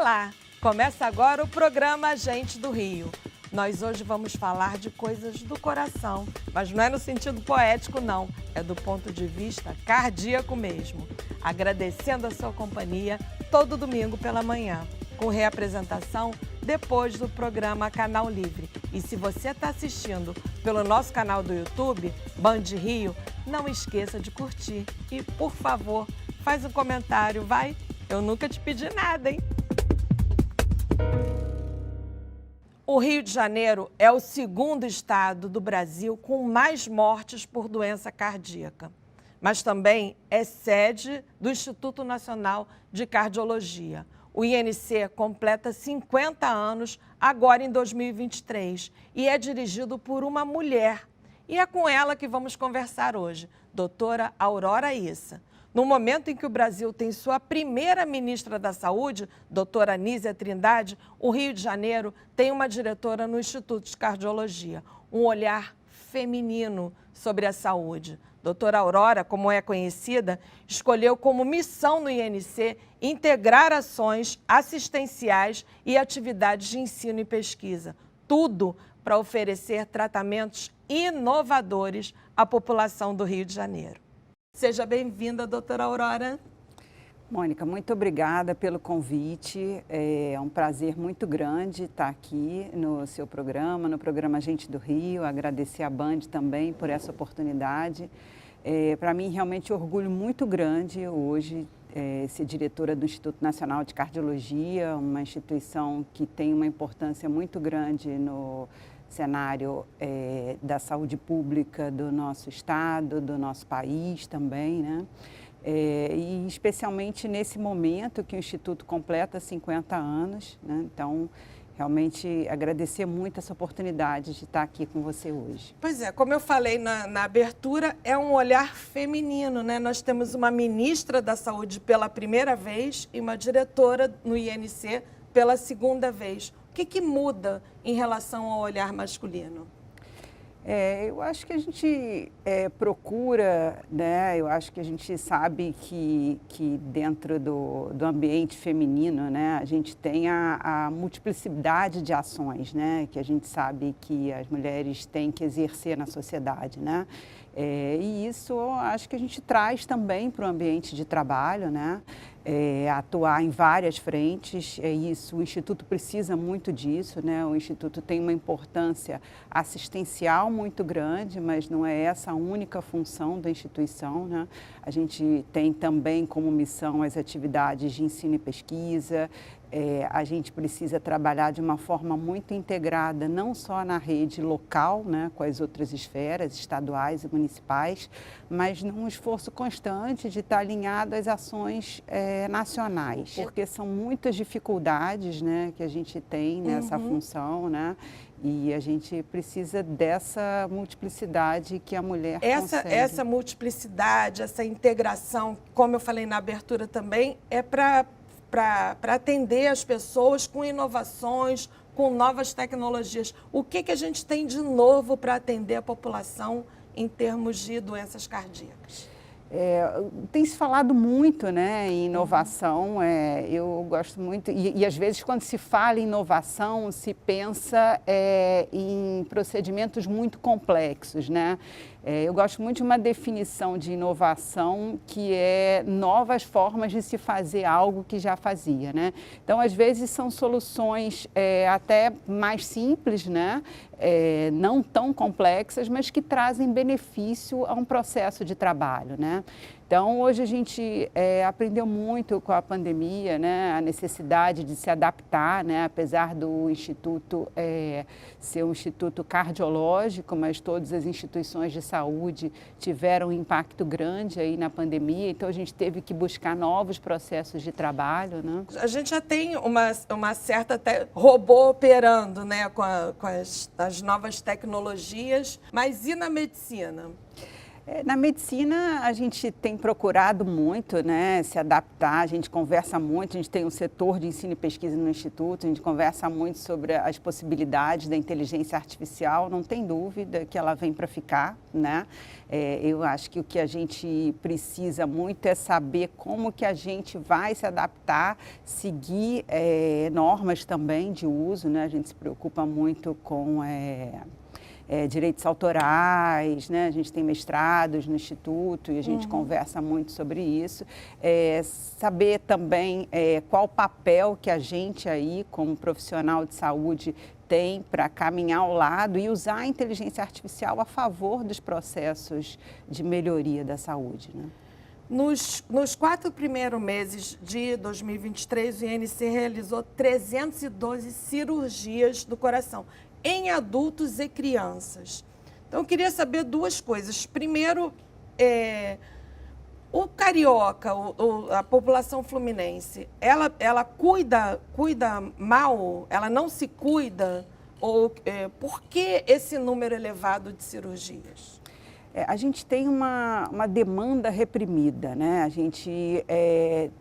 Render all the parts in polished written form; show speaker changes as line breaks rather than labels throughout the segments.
Olá! Começa agora o programa Gente do Rio. Nós hoje vamos falar de coisas do coração, mas não é no sentido poético, não. É do ponto de vista cardíaco mesmo. Agradecendo a sua companhia todo domingo pela manhã, com reapresentação depois do programa Canal Livre. E se você está assistindo pelo nosso canal do YouTube, Band Rio, não esqueça de curtir. E, por favor, faz um comentário, vai? Eu nunca te pedi nada, hein? O Rio de Janeiro é o segundo estado do Brasil com mais mortes por doença cardíaca, mas também é sede do Instituto Nacional de Cardiologia. O INC completa 50 anos agora em 2023 e é dirigido por uma mulher. E é com ela que vamos conversar hoje, doutora Aurora Issa. No momento em que o Brasil tem sua primeira ministra da Saúde, doutora Anísia Trindade, o Rio de Janeiro tem uma diretora no Instituto de Cardiologia, um olhar feminino sobre a saúde. Doutora Aurora, como é conhecida, escolheu como missão no INC integrar ações assistenciais e atividades de ensino e pesquisa. Tudo para oferecer tratamentos inovadores à população do Rio de Janeiro. Seja bem-vinda, doutora Aurora.
Mônica, muito obrigada pelo convite. É um prazer muito grande estar aqui no seu programa, no programa Gente do Rio. Agradecer à Band também por essa oportunidade. Para mim, realmente, orgulho muito grande hoje ser diretora do Instituto Nacional de Cardiologia, uma instituição que tem uma importância muito grande no cenário da saúde pública do nosso estado, do nosso país também, né? E especialmente nesse momento que o Instituto completa 50 anos, né? Então, realmente agradecer muito essa oportunidade de estar aqui com você hoje.
Pois é, como eu falei na abertura, é um olhar feminino, né? Nós temos uma ministra da Saúde pela primeira vez e uma diretora no INC pela segunda vez. O que muda em relação ao olhar masculino?
Eu acho que a gente procura, né? Eu acho que a gente sabe que dentro do ambiente feminino, né, a gente tem a multiplicidade de ações, né, que a gente sabe que as mulheres têm que exercer na sociedade, né? E isso acho que a gente traz também para o ambiente de trabalho, né? Atuar em várias frentes, isso, o Instituto precisa muito disso, né? O Instituto tem uma importância assistencial muito grande, mas não é essa a única função da instituição, né? A gente tem também como missão as atividades de ensino e pesquisa. A gente precisa trabalhar de uma forma muito integrada, não só na rede local, né, com as outras esferas estaduais e municipais, mas num esforço constante de estar alinhado às ações nacionais, porque são muitas dificuldades, né, que a gente tem nessa função, né, e a gente precisa dessa multiplicidade que a mulher consegue.
Essa multiplicidade, essa integração, como eu falei na abertura também, é para atender as pessoas com inovações, com novas tecnologias. O que a gente tem de novo para atender a população em termos de doenças cardíacas?
Tem se falado muito, né, em inovação, eu gosto muito, e às vezes quando se fala em inovação, se pensa em procedimentos muito complexos, né? Eu gosto muito de uma definição de inovação que é novas formas de se fazer algo que já fazia, né? Então, às vezes são soluções até mais simples, né? Não tão complexas, mas que trazem benefício a um processo de trabalho, né? Então, hoje a gente aprendeu muito com a pandemia, né, a necessidade de se adaptar, né, apesar do Instituto ser um instituto cardiológico, mas todas as instituições de saúde tiveram um impacto grande aí na pandemia, então a gente teve que buscar novos processos de trabalho, né?
A gente já tem uma certa robô operando, né, com as novas tecnologias, mas e na medicina?
Na medicina, a gente tem procurado muito, né, se adaptar, a gente conversa muito, a gente tem um setor de ensino e pesquisa no Instituto, a gente conversa muito sobre as possibilidades da inteligência artificial, não tem dúvida que ela vem para ficar, né? Eu acho que o que a gente precisa muito é saber como que a gente vai se adaptar, seguir normas também de uso, né? A gente se preocupa muito com direitos autorais, né? A gente tem mestrados no Instituto e a gente conversa muito sobre isso. Saber também qual o papel que a gente aí, como profissional de saúde, tem para caminhar ao lado e usar a inteligência artificial a favor dos processos de melhoria da saúde, né?
Nos 4 primeiros meses de 2023, o INC realizou 312 cirurgias do coração em adultos e crianças. Então, eu queria saber 2 coisas. Primeiro, o carioca, a população fluminense, ela cuida mal? Ela não se cuida? Ou por que esse número elevado de cirurgias?
A gente tem uma demanda reprimida, né? A gente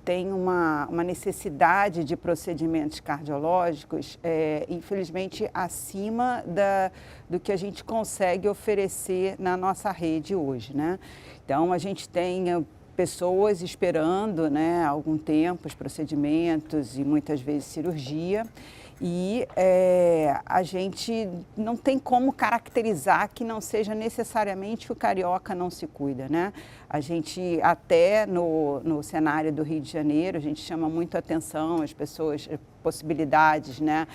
tem uma necessidade de procedimentos cardiológicos, infelizmente, acima do que a gente consegue oferecer na nossa rede hoje, né? Então, a gente tem pessoas esperando, né, há algum tempo os procedimentos e muitas vezes cirurgia. E a gente não tem como caracterizar que não seja necessariamente que o carioca não se cuida, né? A gente até no cenário do Rio de Janeiro, a gente chama muito atenção as pessoas, possibilidades, né?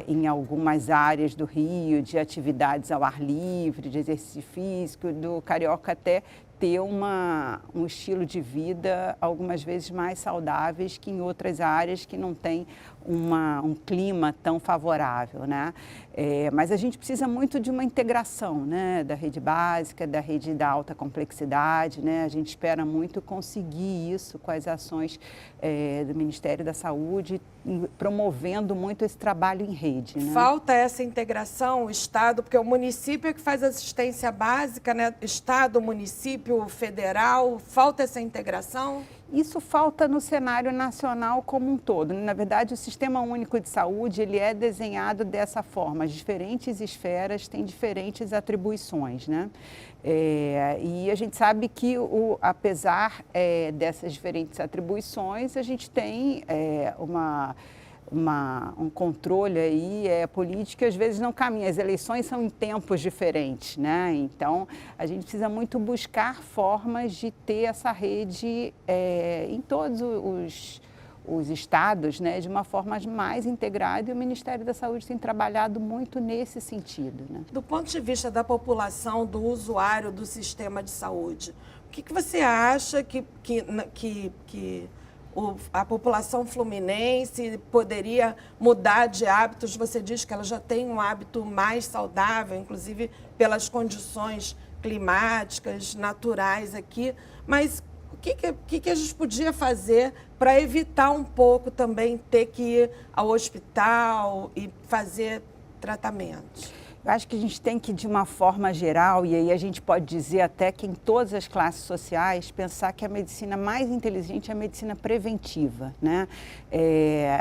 Em algumas áreas do Rio, de atividades ao ar livre, de exercício físico, do carioca até ter um estilo de vida algumas vezes mais saudáveis que em outras áreas que não tem um clima tão favorável, né? Mas a gente precisa muito de uma integração, né, da rede básica, da rede da alta complexidade, né? A gente espera muito conseguir isso com as ações do Ministério da Saúde, promovendo muito esse trabalho em rede, né?
Falta essa integração, o Estado, porque o município é que faz assistência básica, né? Estado, município, federal, falta essa integração?
Isso falta no cenário nacional como um todo. Na verdade, o Sistema Único de Saúde ele é desenhado dessa forma. As diferentes esferas têm diferentes atribuições, né? E a gente sabe que, apesar dessas diferentes atribuições, a gente tem um controle aí político que às vezes não caminha. As eleições são em tempos diferentes, né? Então, a gente precisa muito buscar formas de ter essa rede em todos os estados, né, de uma forma mais integrada, e o Ministério da Saúde tem trabalhado muito nesse sentido, né?
Do ponto de vista da população, do usuário do sistema de saúde, o que você acha que a população fluminense poderia mudar de hábitos? Você diz que ela já tem um hábito mais saudável, inclusive pelas condições climáticas, naturais aqui, mas o que a gente podia fazer para evitar um pouco também ter que ir ao hospital e fazer tratamentos?
Eu acho que a gente tem que, de uma forma geral, e aí a gente pode dizer até que em todas as classes sociais, pensar que a medicina mais inteligente é a medicina preventiva, né?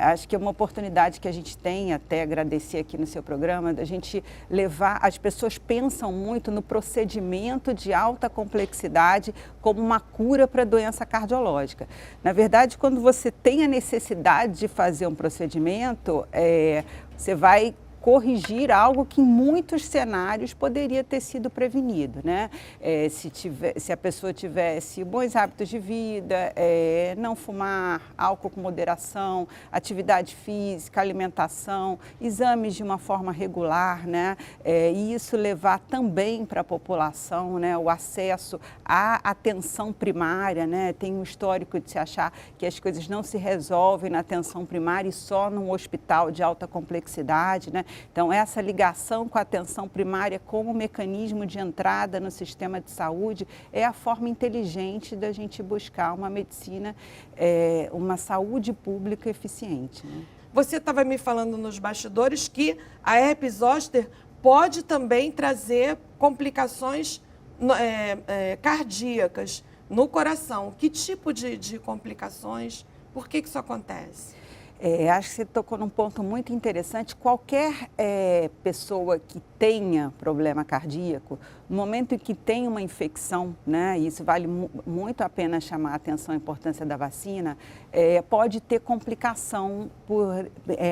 Acho que é uma oportunidade que a gente tem, até agradecer aqui no seu programa, da gente levar, as pessoas pensam muito no procedimento de alta complexidade como uma cura para a doença cardiológica. Na verdade, quando você tem a necessidade de fazer um procedimento, você vai corrigir algo que em muitos cenários poderia ter sido prevenido, né? Se a pessoa tivesse bons hábitos de vida, não fumar, álcool com moderação, atividade física, alimentação, exames de uma forma regular, né? E isso levar também para a população, né, o acesso à atenção primária, né? Tem um histórico de se achar que as coisas não se resolvem na atenção primária e só num hospital de alta complexidade, né? Então, essa ligação com a atenção primária como mecanismo de entrada no sistema de saúde é a forma inteligente da gente buscar uma medicina, uma saúde pública eficiente, né?
Você estava me falando nos bastidores que a herpes zoster pode também trazer complicações cardíacas no coração. Que tipo de complicações? Por que isso acontece?
Acho que você tocou num ponto muito interessante. Qualquer pessoa que tenha problema cardíaco, no momento em que tem uma infecção, né, e isso vale muito a pena chamar a atenção à importância da vacina, pode ter complicação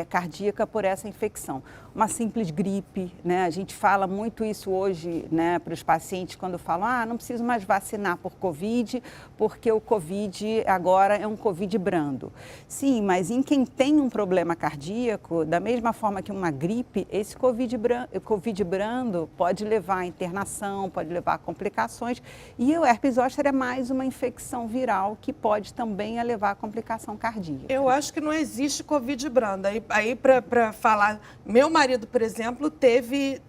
cardíaca por essa infecção. Uma simples gripe, né, a gente fala muito isso hoje, né, para os pacientes quando falam, não preciso mais vacinar por Covid, porque o Covid agora é um Covid brando. Sim, mas em quem tem um problema cardíaco, da mesma forma que uma gripe, esse Covid brando pode levar à internação, pode levar a complicações. E o herpes zoster é mais uma infecção viral que pode também levar a complicação cardíaca.
Eu acho que não existe Covid brando. Aí para falar, meu marido, por exemplo, teve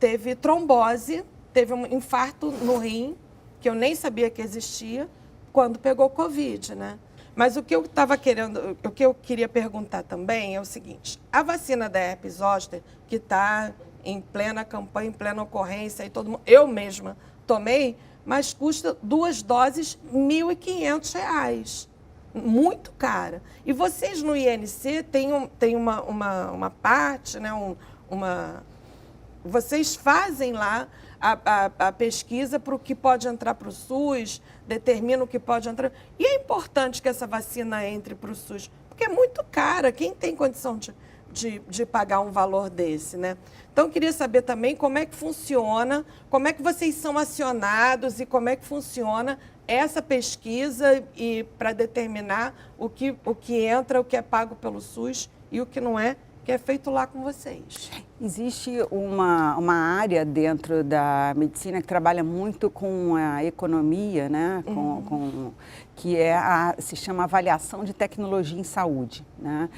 trombose, teve um infarto no rim, que eu nem sabia que existia, quando pegou Covid, né? Mas o que eu queria perguntar também é o seguinte: a vacina da herpes zoster, que está em plena campanha, em plena ocorrência, e todo mundo, eu mesma tomei, mas custa 2 doses R$ 1.500. Muito cara. E vocês no INC têm uma parte, né, vocês fazem lá a pesquisa para o que pode entrar para o SUS, determina o que pode entrar. E é importante que essa vacina entre para o SUS, porque é muito cara. Quem tem condição de pagar um valor desse, né? Então, eu queria saber também como é que funciona, como é que vocês são acionados e como é que funciona essa pesquisa e para determinar o que entra, o que é pago pelo SUS e o que não é, que é feito lá com vocês.
Existe uma área dentro da medicina que trabalha muito com a economia, né? Que se chama avaliação de tecnologia em saúde, né?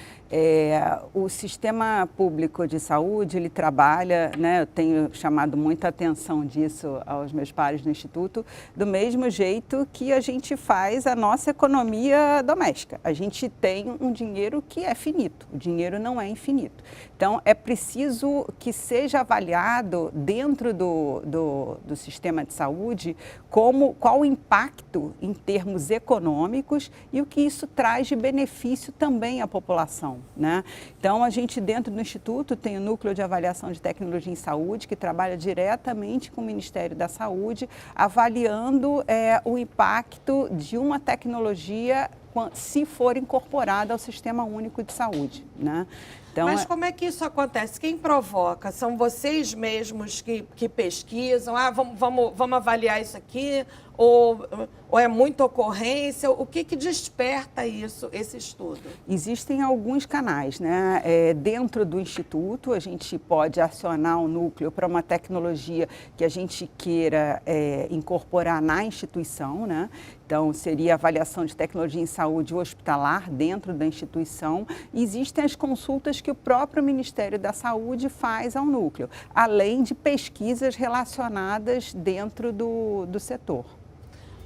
O sistema público de saúde, ele trabalha, né? Eu tenho chamado muita atenção disso aos meus pares no Instituto, do mesmo jeito que a gente faz a nossa economia doméstica. A gente tem um dinheiro que é finito, o dinheiro não é infinito. Então, é preciso que seja avaliado dentro do sistema de saúde qual o impacto em termos econômicos e o que isso traz de benefício também à população, né? Então, a gente dentro do Instituto tem o Núcleo de Avaliação de Tecnologia em Saúde, que trabalha diretamente com o Ministério da Saúde, avaliando o impacto de uma tecnologia se for incorporada ao Sistema Único de Saúde, né? Então,
mas como é que isso acontece? Quem provoca? São vocês mesmos que pesquisam? Vamos avaliar isso aqui? Ou é muita ocorrência? O que desperta esse estudo?
Existem alguns canais, né? Dentro do Instituto, a gente pode acionar o núcleo para uma tecnologia que a gente queira incorporar na instituição, né? Então, seria avaliação de tecnologia em saúde hospitalar dentro da instituição. E existem as consultas que o próprio Ministério da Saúde faz ao núcleo, além de pesquisas relacionadas dentro do setor.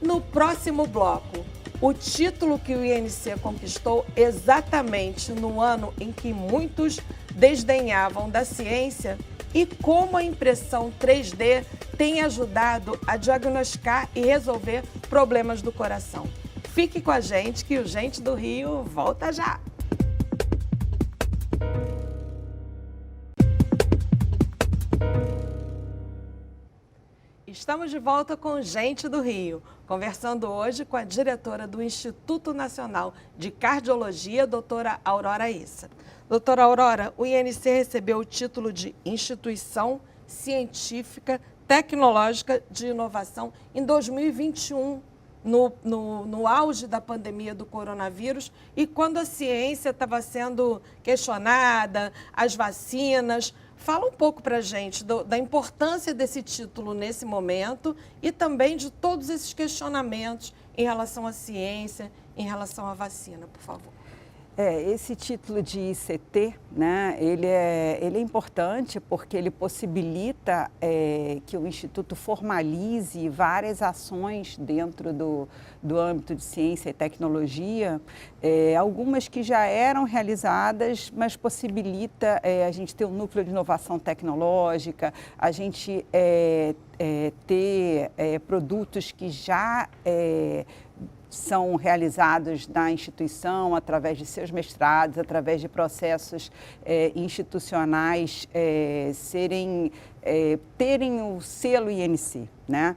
No próximo bloco, o título que o INC conquistou exatamente no ano em que muitos desdenhavam da ciência e como a impressão 3D tem ajudado a diagnosticar e resolver problemas do coração. Fique com a gente que o Gente do Rio volta já! Estamos de volta com Gente do Rio, conversando hoje com a diretora do Instituto Nacional de Cardiologia, doutora Aurora Issa. Doutora Aurora, o INC recebeu o título de Instituição Científica Tecnológica de Inovação em 2021, no auge da pandemia do coronavírus e quando a ciência estava sendo questionada, as vacinas. Fala um pouco para a gente da importância desse título nesse momento e também de todos esses questionamentos em relação à ciência, em relação à vacina, por favor.
Esse título de ICT, né, ele é importante porque ele possibilita que o Instituto formalize várias ações dentro do âmbito de ciência e tecnologia, algumas que já eram realizadas, mas possibilita a gente ter um núcleo de inovação tecnológica, a gente ter produtos que já são realizados na instituição através de seus mestrados, através de processos institucionais terem o selo INC, né?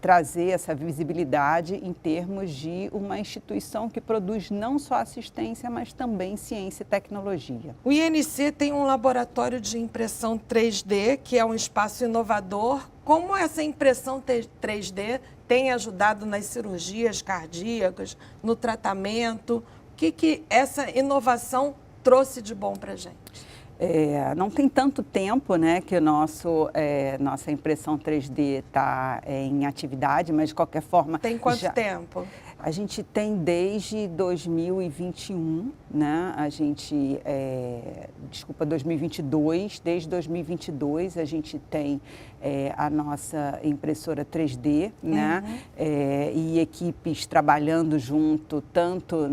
Trazer essa visibilidade em termos de uma instituição que produz não só assistência, mas também ciência e tecnologia.
O INC tem um laboratório de impressão 3D, que é um espaço inovador. Como essa impressão 3D tem ajudado nas cirurgias cardíacas, no tratamento? O que essa inovação trouxe de bom para a gente?
Não tem tanto tempo, né, que nossa impressão 3D está em atividade, mas de qualquer forma...
Tem quanto tempo?
A gente tem desde 2021, né? 2022. Desde 2022 a gente tem a nossa impressora 3D, né? E equipes trabalhando junto, tanto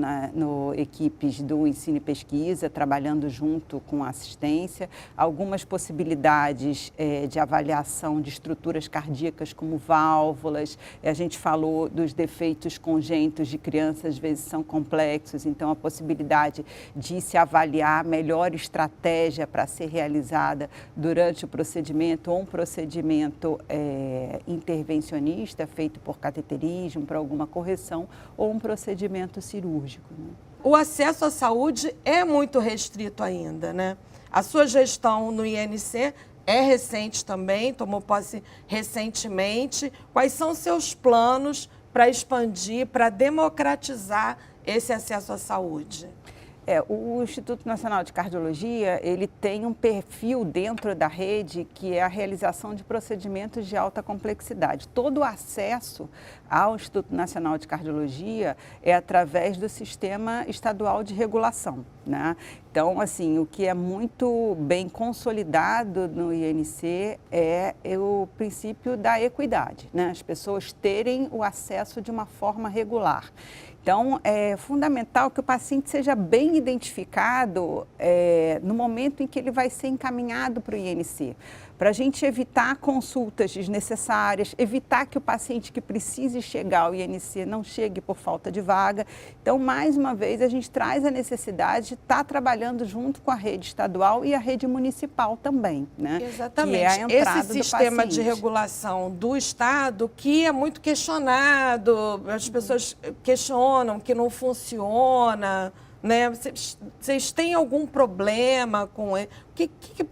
equipes do ensino e pesquisa, trabalhando junto com a assistência, algumas possibilidades de avaliação de estruturas cardíacas como válvulas. A gente falou dos defeitos congênitos de crianças, às vezes são complexos, então a possibilidade de se avaliar a melhor estratégia para ser realizada durante o procedimento, ou um procedimento intervencionista feito por cateterismo, para alguma correção, ou um procedimento cirúrgico, né?
O acesso à saúde é muito restrito ainda, né? A sua gestão no INC é recente também, tomou posse recentemente. Quais são os seus planos para expandir, para democratizar esse acesso à saúde?
O Instituto Nacional de Cardiologia, ele tem um perfil dentro da rede que é a realização de procedimentos de alta complexidade. Todo o acesso ao Instituto Nacional de Cardiologia é através do Sistema Estadual de Regulação, né? Então, assim, o que é muito bem consolidado no INC é o princípio da equidade, né? As pessoas terem o acesso de uma forma regular. Então, é fundamental que o paciente seja bem identificado no momento em que ele vai ser encaminhado para o INC, para a gente evitar consultas desnecessárias, evitar que o paciente que precise chegar ao INC não chegue por falta de vaga. Então, mais uma vez, a gente traz a necessidade de estar trabalhando junto com a rede estadual e a rede municipal também, né?
Exatamente.
Que é a entrada
esse sistema de regulação do Estado que é muito questionado, as pessoas questionam que não funciona, né? Vocês têm algum problema com ele?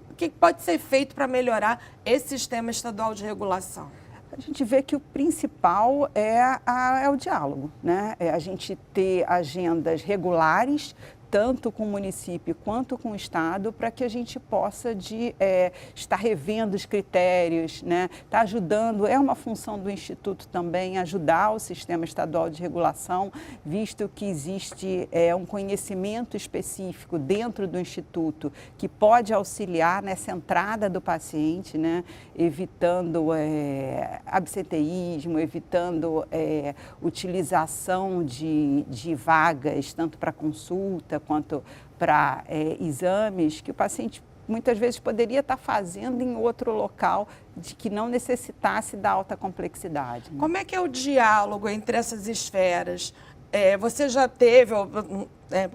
O que pode ser feito para melhorar esse sistema estadual de regulação?
A gente vê que o principal é o diálogo, né? É a gente ter agendas regulares, tanto com o município quanto com o Estado, para que a gente possa estar revendo os critérios, né? Está ajudando, é uma função do Instituto também, ajudar o sistema estadual de regulação, visto que existe um conhecimento específico dentro do Instituto que pode auxiliar nessa entrada do paciente, né? Evitando absenteísmo, evitando utilização de vagas, tanto para consulta quanto para exames, que o paciente muitas vezes poderia estar fazendo em outro local de que não necessitasse da alta complexidade, né?
Como é que é o diálogo entre essas esferas? Você já teve,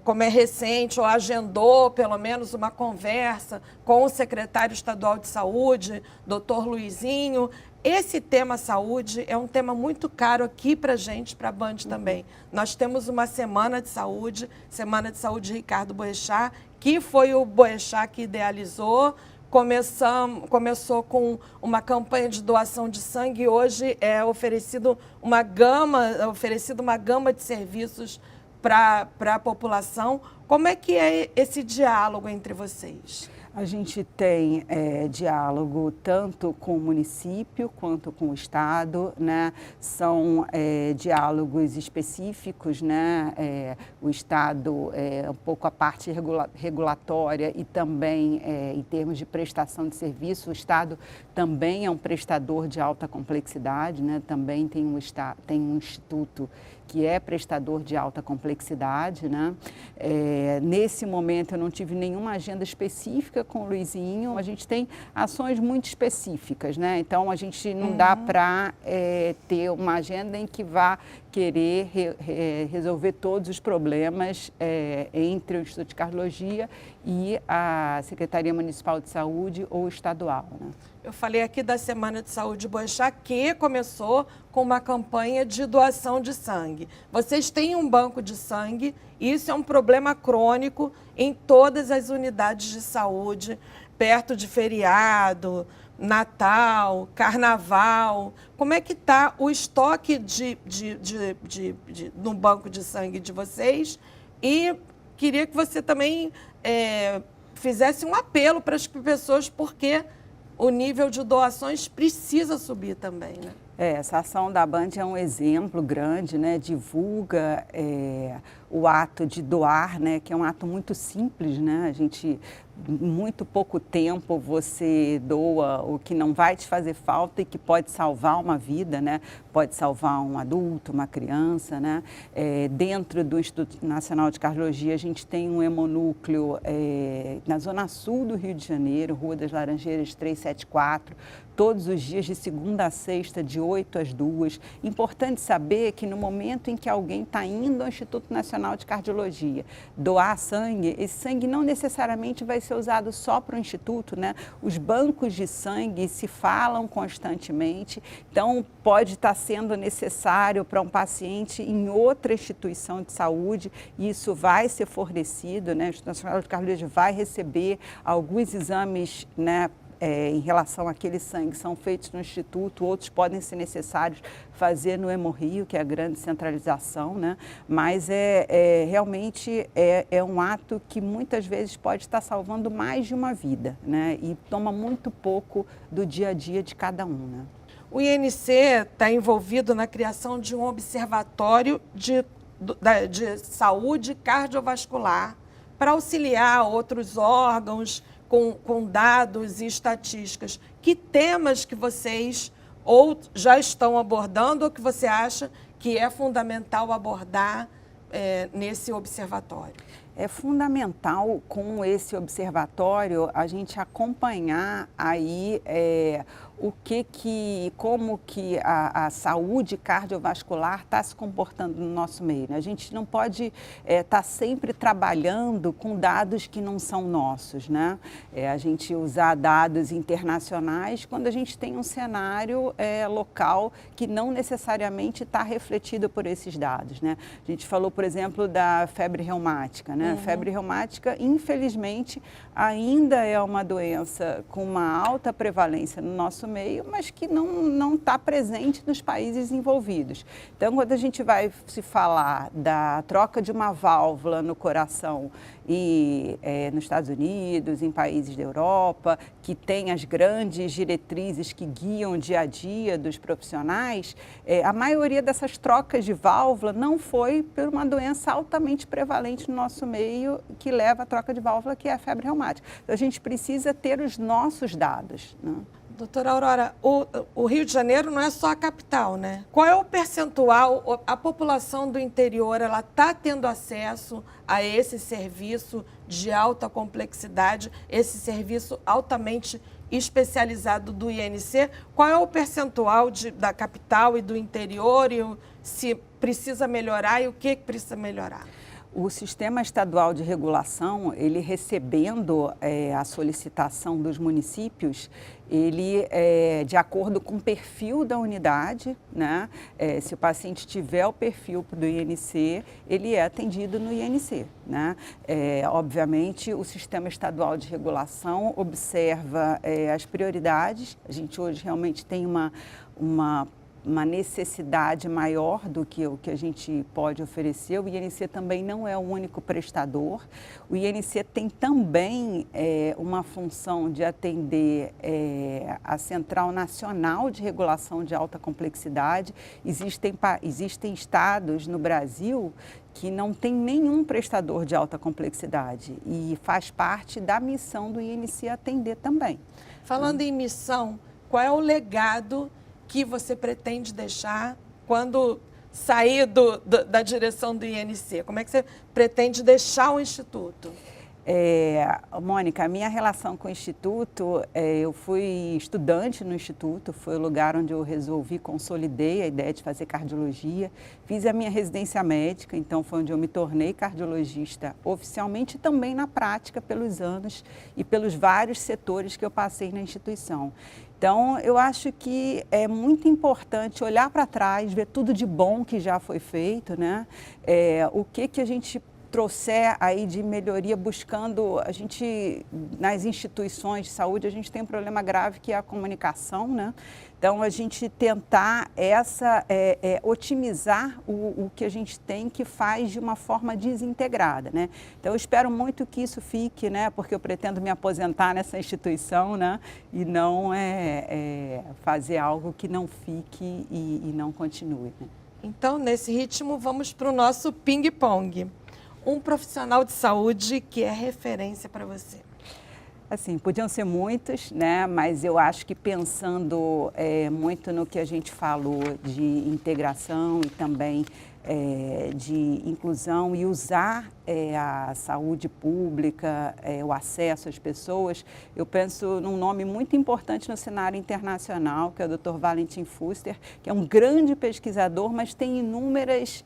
como é recente, ou agendou pelo menos uma conversa com o secretário estadual de saúde, doutor Luizinho? Esse tema saúde é um tema muito caro aqui para a gente, para a Band também. Nós temos uma Semana de Saúde Ricardo Boechat, que foi o Boechat que idealizou. Começou com uma campanha de doação de sangue e hoje é oferecido uma gama de serviços para a população. Como é que é esse diálogo entre vocês?
A gente tem diálogo tanto com o município quanto com o Estado, né? São diálogos específicos, né? O Estado é um pouco a parte regulatória e também em termos de prestação de serviço, o Estado também é um prestador de alta complexidade, né? Também tem um instituto que é prestador de alta complexidade, né? Nesse momento eu não tive nenhuma agenda específica com o Luizinho, a gente tem ações muito específicas, né? Então a gente não dá para ter uma agenda em que vá querer resolver todos os problemas entre o Instituto de Cardiologia e a Secretaria Municipal de Saúde ou estadual, né?
Eu falei aqui da Semana de Saúde Boechat, que começou com uma campanha de doação de sangue. Vocês têm um banco de sangue, e isso é um problema crônico em todas as unidades de saúde, perto de feriado, Natal, Carnaval. Como é que está o estoque no banco de sangue de vocês? E queria que você também fizesse um apelo para as pessoas, porque o nível de doações precisa subir também, né?
Essa ação da Band é um exemplo grande, né? Divulga o ato de doar, né? Que é um ato muito simples, né? A gente, em muito pouco tempo, você doa o que não vai te fazer falta e que pode salvar uma vida, né? Pode salvar um adulto, uma criança, né? Dentro do Instituto Nacional de Cardiologia, a gente tem um hemonúcleo na zona sul do Rio de Janeiro, Rua das Laranjeiras 374, todos os dias de segunda a sexta, de 8 às 2. Importante saber que no momento em que alguém está indo ao Instituto Nacional de Cardiologia doar sangue, esse sangue não necessariamente vai ser usado só para o Instituto, né? Os bancos de sangue se falam constantemente, então pode estar sendo necessário para um paciente em outra instituição de saúde, e isso vai ser fornecido, né? O Instituto Nacional de Cardiologia vai receber alguns exames, né? Em relação àquele sangue, são feitos no Instituto, outros podem ser necessários fazer no Hemorrio, que é a grande centralização, né? Mas realmente é um ato que muitas vezes pode estar salvando mais de uma vida, né? E toma muito pouco do dia a dia de cada um, né?
O INC está envolvido na criação de um observatório de saúde cardiovascular para auxiliar outros órgãos com dados e estatísticas. Que temas que vocês ou já estão abordando ou que você acha que é fundamental abordar nesse observatório?
É fundamental, com esse observatório, a gente acompanhar aí como que a saúde cardiovascular está se comportando no nosso meio, né? A gente não pode estar sempre trabalhando com dados que não são nossos, né? A gente usar dados internacionais quando a gente tem um cenário local que não necessariamente está refletido por esses dados, né? A gente falou, por exemplo, da febre reumática, né? Febre reumática, infelizmente, ainda é uma doença com uma alta prevalência no nosso meio, mas que não está presente nos países envolvidos. Então, quando a gente vai se falar da troca de uma válvula no coração nos Estados Unidos, em países da Europa, que tem as grandes diretrizes que guiam o dia a dia dos profissionais, a maioria dessas trocas de válvula não foi por uma doença altamente prevalente no nosso meio que leva à troca de válvula, que é a febre reumática. Então, a gente precisa ter os nossos dados, né?
Doutora Aurora, o Rio de Janeiro não é só a capital, né? Qual é o percentual, a população do interior, ela está tendo acesso a esse serviço de alta complexidade, esse serviço altamente especializado do INC? Qual é o percentual da capital e do interior, e se precisa melhorar e o que precisa melhorar?
O Sistema Estadual de Regulação, ele recebendo a solicitação dos municípios, ele, de acordo com o perfil da unidade, né? Se o paciente tiver o perfil do INC, ele é atendido no INC, né? Obviamente, o Sistema Estadual de Regulação observa as prioridades. A gente hoje realmente tem uma uma necessidade maior do que o que a gente pode oferecer. O INC também não é o único prestador. O INC tem também uma função de atender a Central Nacional de Regulação de Alta Complexidade. Existem estados no Brasil que não tem nenhum prestador de alta complexidade e faz parte da missão do INC atender também.
Falando em missão, qual é o legado que você pretende deixar quando sair da direção do INC? Como é que você pretende deixar o Instituto?
Mônica, a minha relação com o Instituto, eu fui estudante no Instituto, foi o lugar onde eu resolvi, consolidei a ideia de fazer cardiologia, fiz a minha residência médica, então foi onde eu me tornei cardiologista oficialmente e também na prática pelos anos e pelos vários setores que eu passei na instituição. Então, eu acho que é muito importante olhar para trás, ver tudo de bom que já foi feito, né? O que a gente trouxer aí de melhoria, buscando, a gente, nas instituições de saúde, a gente tem um problema grave que é a comunicação, né? Então, a gente tentar otimizar o que a gente tem, que faz de uma forma desintegrada, né? Então, eu espero muito que isso fique, né? Porque eu pretendo me aposentar nessa instituição, né? E não fazer algo que não fique e não continue, né?
Então, nesse ritmo, vamos para o nosso ping-pong. Um profissional de saúde que é referência para você?
Assim, podiam ser muitos, né? Mas eu acho que pensando muito no que a gente falou de integração e também de inclusão e usar a saúde pública, o acesso às pessoas, eu penso num nome muito importante no cenário internacional, que é o Dr. Valentin Fuster, que é um grande pesquisador, mas tem inúmeros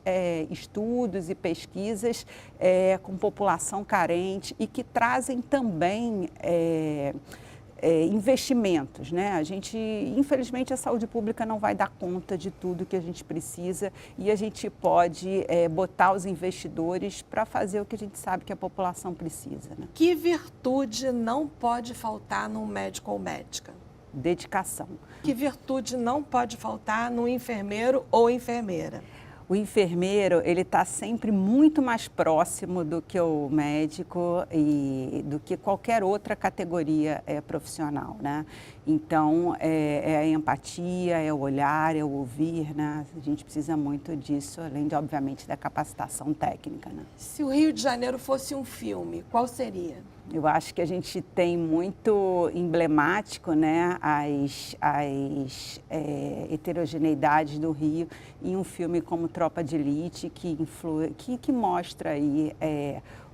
estudos e pesquisas com população carente e que trazem também investimentos, né? A gente, infelizmente, a saúde pública não vai dar conta de tudo que a gente precisa e a gente pode botar os investidores para fazer o que a gente sabe que a população precisa, né?
Que virtude não pode faltar num médico ou médica?
Dedicação.
Que virtude não pode faltar num enfermeiro ou enfermeira?
O enfermeiro, ele está sempre muito mais próximo do que o médico e do que qualquer outra categoria profissional, né? Então, é a empatia, é o olhar, é o ouvir, né? A gente precisa muito disso, além de, obviamente, da capacitação técnica, né?
Se o Rio de Janeiro fosse um filme, qual seria?
Eu acho que a gente tem muito emblemático, né, as heterogeneidades do Rio em um filme como Tropa de Elite, que mostra aí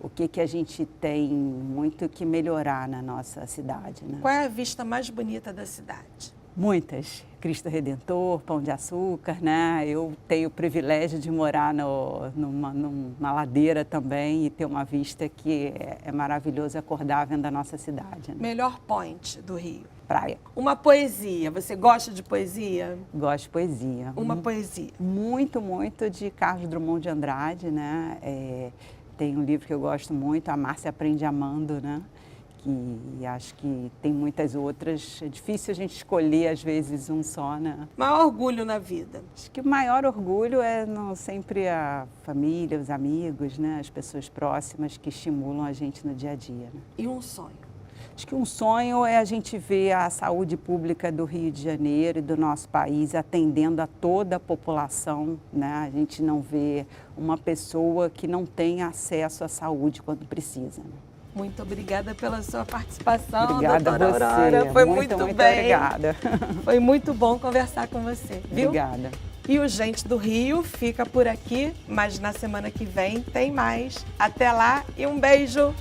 o que a gente tem muito que melhorar na nossa cidade, né?
Qual é a vista mais bonita da cidade?
Muitas. Cristo Redentor, Pão de Açúcar, né? Eu tenho o privilégio de morar numa ladeira também e ter uma vista que é maravilhoso acordar vendo a nossa cidade, né?
Melhor point do Rio?
Praia.
Uma poesia. Você gosta de poesia?
Gosto de poesia.
Uma poesia.
Muito, muito de Carlos Drummond de Andrade, né? Tem um livro que eu gosto muito, Amar se Aprende Amando, né? Que acho que tem muitas outras. É difícil a gente escolher, às vezes, um só, né?
Maior orgulho na vida?
Acho que o maior orgulho é sempre a família, os amigos, né? As pessoas próximas que estimulam a gente no dia a dia, né?
E um sonho?
Acho que um sonho é a gente ver a saúde pública do Rio de Janeiro e do nosso país atendendo a toda a população, né? A gente não vê uma pessoa que não tem acesso à saúde quando precisa, né?
Muito obrigada pela sua participação,
obrigada
doutora
a você.
Aurora. Foi muito bem.
Obrigada.
Foi muito bom conversar com você, viu?
Obrigada.
E o Gente do Rio fica por aqui, mas na semana que vem tem mais. Até lá e um beijo!